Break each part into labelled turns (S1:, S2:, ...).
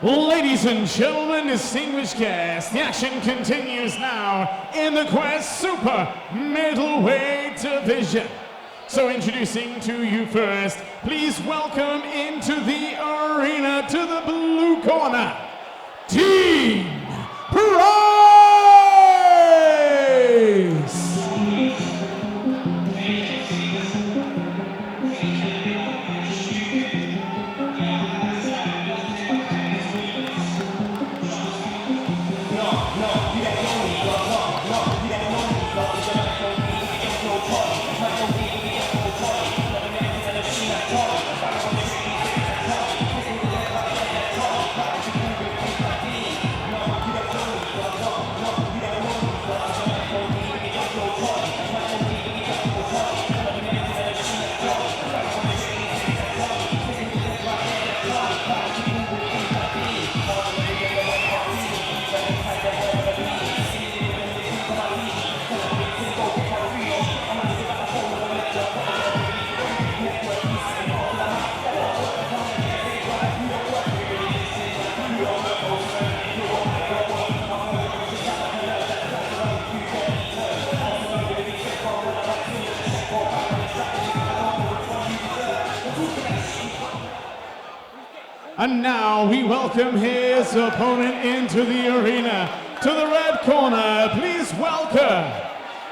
S1: Ladies and gentlemen, distinguished guests, the action continues now in the Quest Super Middleweight Division. So introducing to you first, please welcome into the arena to the blue corner, Team Price! And now we welcome his opponent into the arena. To the red corner, please welcome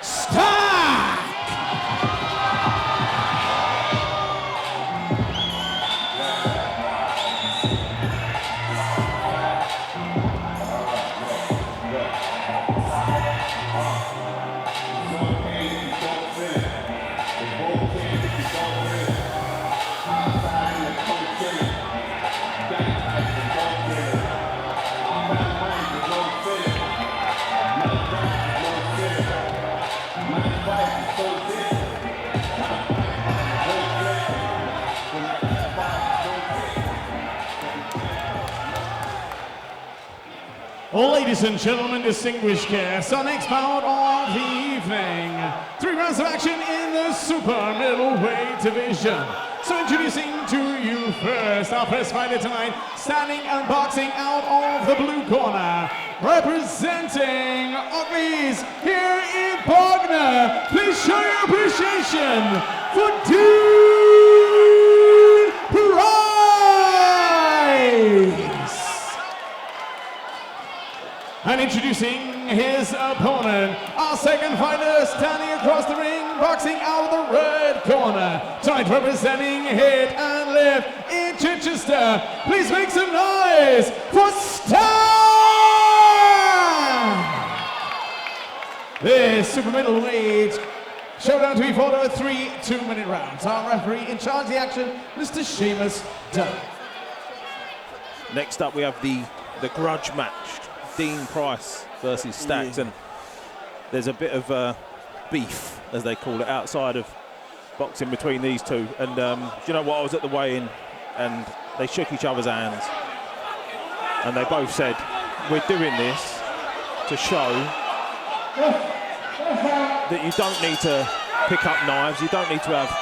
S1: Stax! Ladies and gentlemen, distinguished guests, our next bout of the evening. 3 rounds of action in the super middleweight division. So introducing to you first, our first fighter tonight, standing and boxing out of the blue corner, representing Regis here in Bognor. Please show your appreciation for Team Price! And introducing his opponent, our second fighter standing across the ring, boxing out of the red corner. Tonight representing Hit and Lift in Chichester. Please make some noise for Stax! This super middleweight showdown to be fought over 3 2-minute rounds. Our referee in charge of the action, Mr. Seamus Dunn.
S2: Next up we have the grudge match. Dean Price versus Stax, and there's a bit of beef, as they call it, outside of boxing between these two. And do you know what? I was at the weigh-in, and they shook each other's hands, and they both said, "We're doing this to show that you don't need to pick up knives, you don't need to have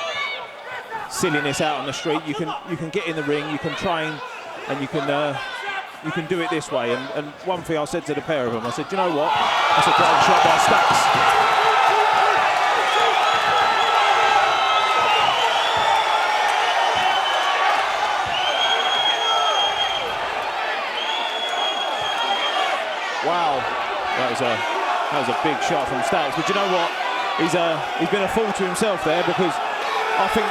S2: silliness out on the street. You can get in the ring, you can train, and you can do it this way." And one thing I said to the pair of them, I said, "Do you know what? That's a great shot by Stax." Wow, that was a big shot from Stax. But you know what? He's been a fool to himself there, because I think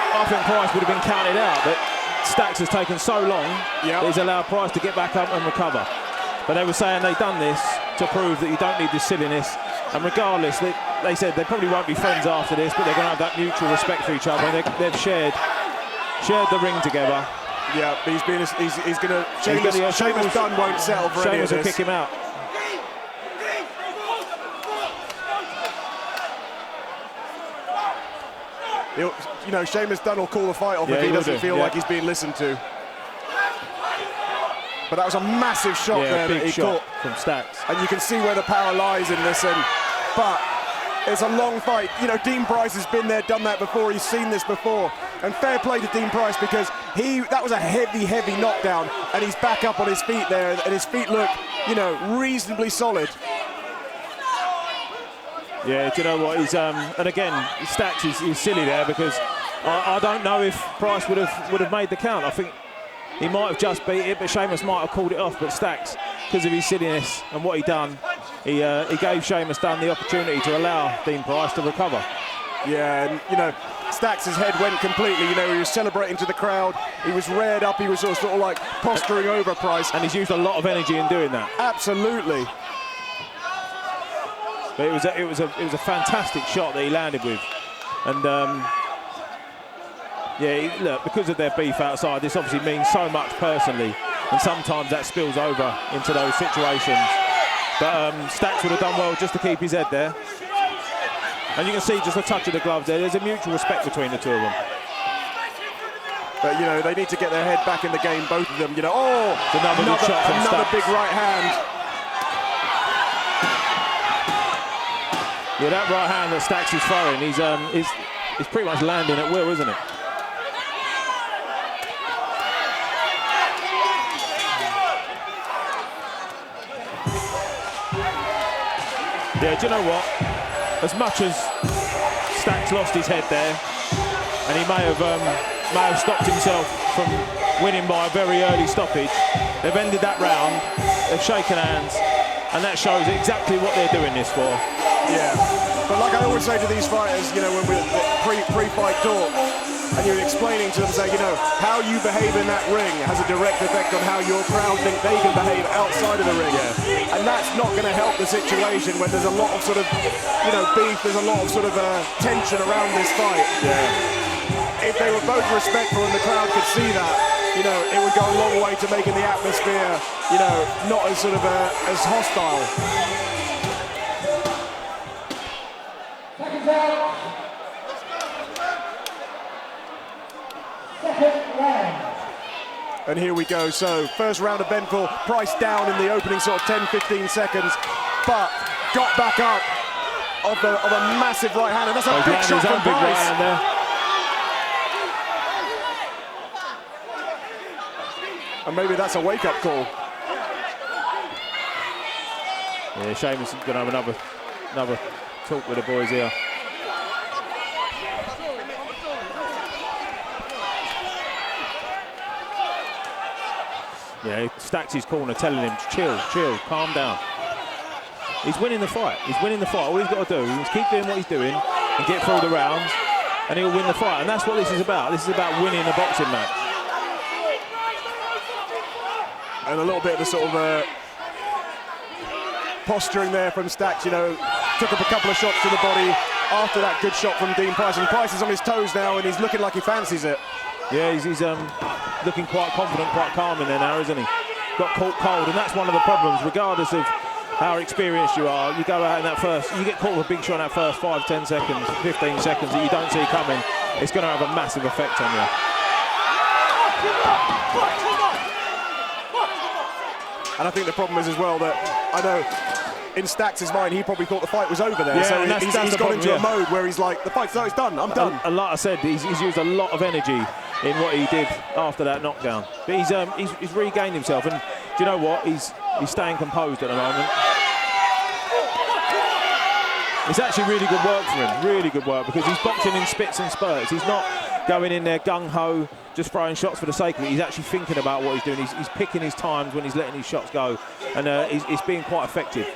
S2: Price would have been counted out, but Stax has taken so long that he's allowed Price to get back up and recover. But they were saying they've done this to prove that you don't need this silliness. And regardless, they said they probably won't be friends after this, but they're going to have that mutual respect for each other. And they've shared the ring together.
S3: Yeah, he's going to. Seamus Dunn won't settle for any of this.
S2: Seamus will kick him out.
S3: You know, Seamus Dunn will call the fight off if he doesn't feel like he's being listened to. But that was a massive shot there that he caught
S2: from Stax.
S3: And you can see where the power lies in this. But it's a long fight. You know, Dean Price has been there, done that before. He's seen this before. And fair play to Dean Price, because that was a heavy knockdown, and he's back up on his feet there, and his feet look, you know, reasonably solid.
S2: Yeah, do you know what? He's and again, Stax is silly there because I don't know if Price would have made the count. I think he might have just beat it, but Sheamus might have called it off. But Stax, because of his silliness and what he done, he gave Sheamus Dunn the opportunity to allow Dean Price to recover.
S3: Yeah, and you know, Stax's head went completely. You know, he was celebrating to the crowd. He was reared up. He was sort of like posturing over Price,
S2: and he's used a lot of energy in doing that.
S3: Absolutely.
S2: But it was a fantastic shot that he landed with, and yeah, look, because of their beef outside, this obviously means so much personally, and sometimes that spills over into those situations. But Stax would have done well just to keep his head there. And you can see just a touch of the gloves there. There's a mutual respect between the two of them.
S3: But, you know, they need to get their head back in the game, both of them. You know,
S2: it's another good shot from
S3: another
S2: Stax.
S3: big right hand.
S2: Yeah, that right hand that Stax is throwing, he's pretty much landing at will, isn't it? Yeah, do you know what? As much as Stax lost his head there, and he may have stopped himself from winning by a very early stoppage, they've ended that round, they've shaken hands, and that shows exactly what they're doing this for.
S3: Yeah, but like I always say to these fighters, you know, when we're pre-fight talk, and you're explaining to them, say, you know, how you behave in that ring has a direct effect on how your crowd think they can behave outside of the ring. Yeah. And that's not going to help the situation when there's a lot of sort of, you know, beef, there's a lot of sort of tension around this fight. Yeah. If they were both respectful and the crowd could see that, you know, it would go a long way to making the atmosphere, you know, not as sort of as hostile. And here we go. So first round of Benville, Price down in the opening sort of 10-15 seconds, but got back up of a massive right hand, and that's a big shot from Price.
S2: Right hand there.
S3: And maybe that's a wake-up call.
S2: Yeah, Sheamus is going to have another talk with the boys here. Yeah, Stax's corner telling him, chill, calm down. He's winning the fight. All he's got to do is keep doing what he's doing and get through the rounds, and he'll win the fight. And that's what this is about. This is about winning a boxing match.
S3: And a little bit of the sort of posturing there from Stax, you know, took up a couple of shots to the body after that good shot from Dean Price. And Price is on his toes now, and he's looking like he fancies it.
S2: Yeah, he's looking quite confident, quite calm in there now, isn't he? Got caught cold, and that's one of the problems, regardless of how experienced you are. You go out in that first, you get caught with a big shot in that first 5, 10 seconds, 15 seconds that you don't see coming. It's going to have a massive effect on you.
S3: And I think the problem is as well that, I know, in Stax's mind, he probably thought the fight was over there.
S2: Yeah,
S3: so he's gone into a
S2: yeah.
S3: mode where he's like, the fight's done, I'm done.
S2: And like I said, he's used a lot of energy in what he did after that knockdown. But he's regained himself, and do you know what? He's staying composed at the moment. It's actually really good work for him, really good work, because he's boxing in spits and spurts. He's not going in there gung-ho, just throwing shots for the sake of it. He's actually thinking about what he's doing. He's picking his times when he's letting his shots go, and it's being quite effective.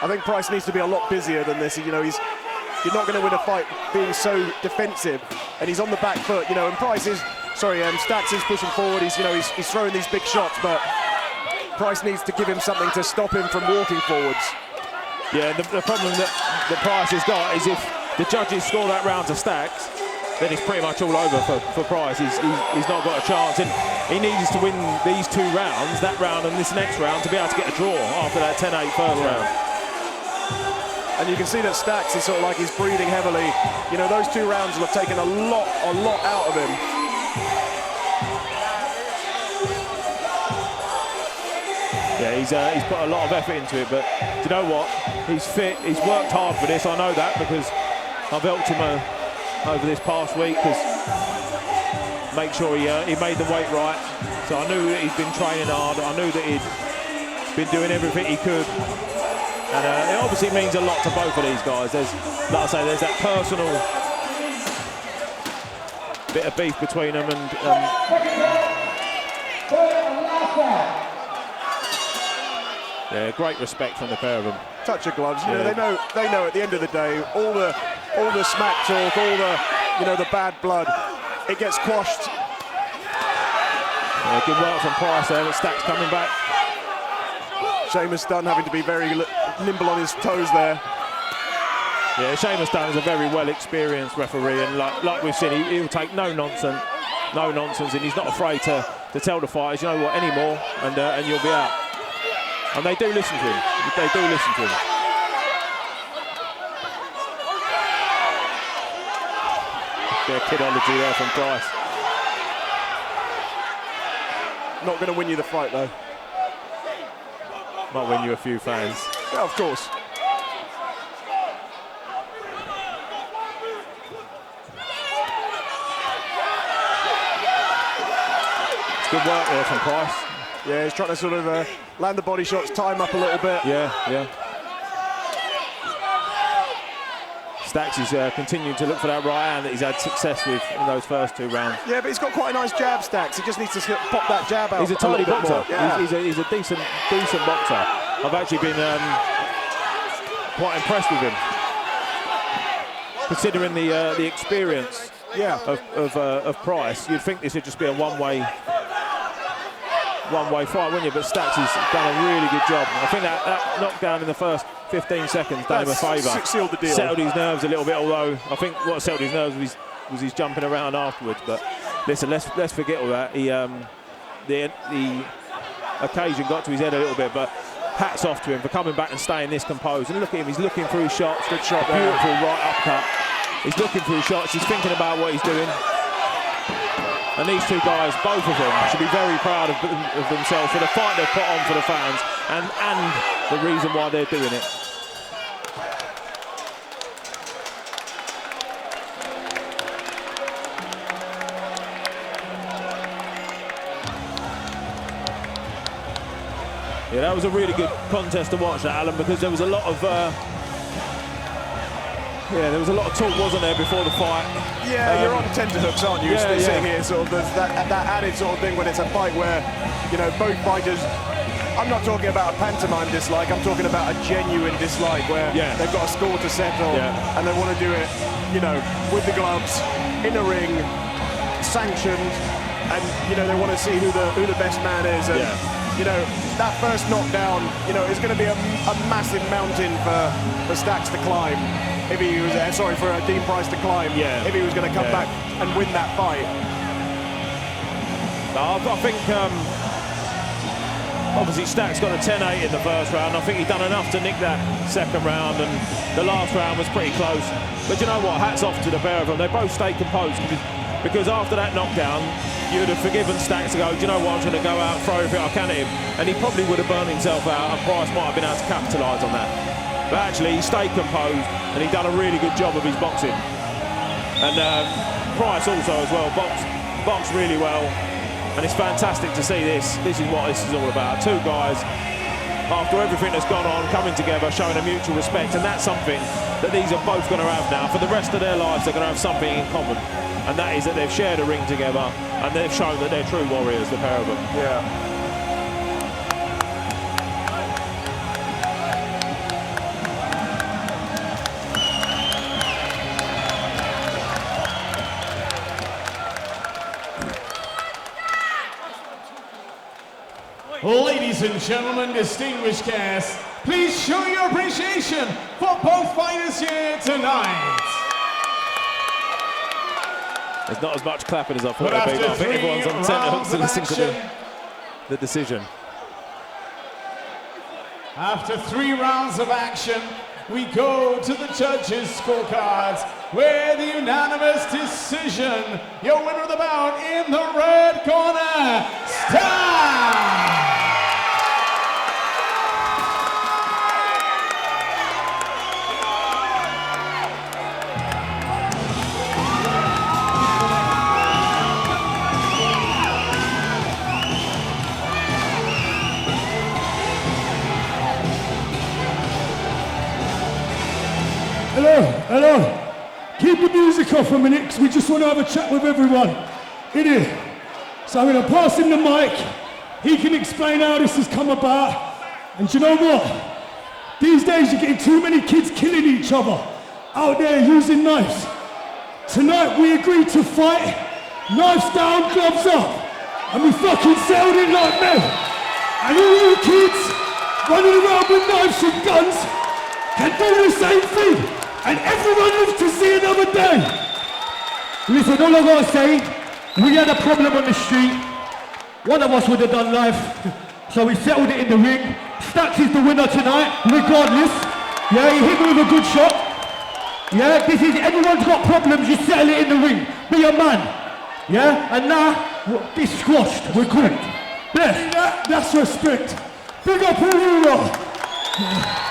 S3: I think Price needs to be a lot busier than this. You know, you're not going to win a fight being so defensive, and he's on the back foot. You know, and Stax is pushing forward. He's throwing these big shots, but Price needs to give him something to stop him from walking forwards.
S2: Yeah, the problem that Price has got is if the judges score that round to Stax, then it's pretty much all over for Price. He's not got a chance, and he needs to win these two rounds, that round and this next round, to be able to get a draw after that 10-8 first round.
S3: And you can see that Stax is sort of like he's breathing heavily. You know, those two rounds will have taken a lot out of him.
S2: Yeah, Yeah, he's put a lot of effort into it, but do you know what? He's fit, he's worked hard for this. I know that because I've helped him over this past week, because make sure he made the weight right. So I knew that he'd been training hard. I knew that he'd been doing everything he could. And it obviously means a lot to both of these guys. There's, like I say, there's that personal bit of beef between them, and yeah, great respect from the pair of them.
S3: Touch of gloves. You know, they know at the end of the day, all the smack talk, all the bad blood, it gets quashed.
S2: Yeah, good work from Price there, but Stax coming back.
S3: Seamus Dunn having to be very nimble on his toes there.
S2: Yeah, Seamus Dunn is a very well-experienced referee, and like we've seen, he'll take no nonsense, and he's not afraid to tell the fighters, you know what, anymore, and you'll be out. And they do listen to him. They do listen to him. Bit of kidology there from Price.
S3: Not going to win you the fight, though.
S2: Might win you a few fans.
S3: Yeah, of course.
S2: It's good work there from Price.
S3: Yeah, he's trying to sort of land the body shots, time up a little bit.
S2: Yeah. Stax is continuing to look for that right hand that he's had success with in those first 2 rounds.
S3: Yeah, but he's got quite a nice jab, Stax. He just needs to pop that jab out.
S2: He's a tiny boxer.
S3: Yeah.
S2: He's a decent boxer. I've actually been quite impressed with him, considering the experience of Price. You'd think this would just be a one-way fight, wouldn't you? But Stax has done a really good job. I think that knockdown in the first 15 seconds done him a favour.
S3: Sealed the deal.
S2: Settled his nerves a little bit, although I think what settled his nerves was his jumping around afterwards. But listen, let's forget all that. The occasion got to his head a little bit, but hats off to him for coming back and staying this composed. And look at him, he's looking through his shots. Good shot there. Beautiful right upcut. He's looking through his shots, he's thinking about what he's doing. And these two guys, both of them, should be very proud of themselves for the fight they've put on for the fans and the reason why they're doing it. Yeah, that was a really good contest to watch, that, Alan, because there was a lot of talk, wasn't there, before the fight?
S3: Yeah, you're on tenterhooks, aren't you? Sitting here, sort of, there's that added sort of thing when it's a fight where, you know, both fighters. I'm not talking about a pantomime dislike. I'm talking about a genuine dislike where they've got a score to settle and they want to do it, you know, with the gloves in a ring, sanctioned, and you know they want to see who the best man is. And, you know, that first knockdown, you know, is going to be a massive mountain for Stax to climb. If he was, for Dean Price to climb. If he was going to come back and win that fight.
S2: I think obviously Stax got a 10-8 in the first round. I think he'd done enough to nick that second round, and the last round was pretty close. But you know what? Hats off to the pair of them. They both stayed composed because after that knockdown, you'd have forgiven Stax to go, do you know what, I'm going to go out and throw everything I can at him. And he probably would have burned himself out, and Price might have been able to capitalise on that. But actually, he stayed composed, and he'd done a really good job of his boxing. And Price also as well, boxed really well. And it's fantastic to see this. This is what this is all about. Two guys, after everything that's gone on, coming together, showing a mutual respect. And that's something that these are both going to have now. For the rest of their lives, they're going to have something in common. And that is that they've shared a ring together, and they've shown that they're true warriors, the pair of them.
S3: Yeah.
S1: Ladies and gentlemen, distinguished guests, please show your appreciation for both fighters here tonight.
S2: There's not as much clapping as I thought there'd be, but I think everyone's on tenterhooks to listen to the decision.
S1: After 3 rounds of action, we go to the judges' scorecards, where the unanimous decision, your winner of the bout in the red corner, Stax!
S4: Hello. Keep the music off a minute, because we just want to have a chat with everyone. In here. So I'm going to pass him the mic. He can explain how this has come about. And you know what? These days you're getting too many kids killing each other out there using knives. Tonight we agreed to fight, knives down, gloves up, and we fucking settled it like men. And all you kids running around with knives and guns can do the same thing, and everyone lives to see another day. Listen, all I gotta say, we had a problem on the street. One of us would have done life, so we settled it in the ring. Stax is the winner tonight, regardless. Yeah, he hit me with a good shot. Yeah, this is, everyone's got problems, you settle it in the ring. Be a man. Yeah, and now, it's squashed, we're cool. Bless. That's respect. Big up who you are.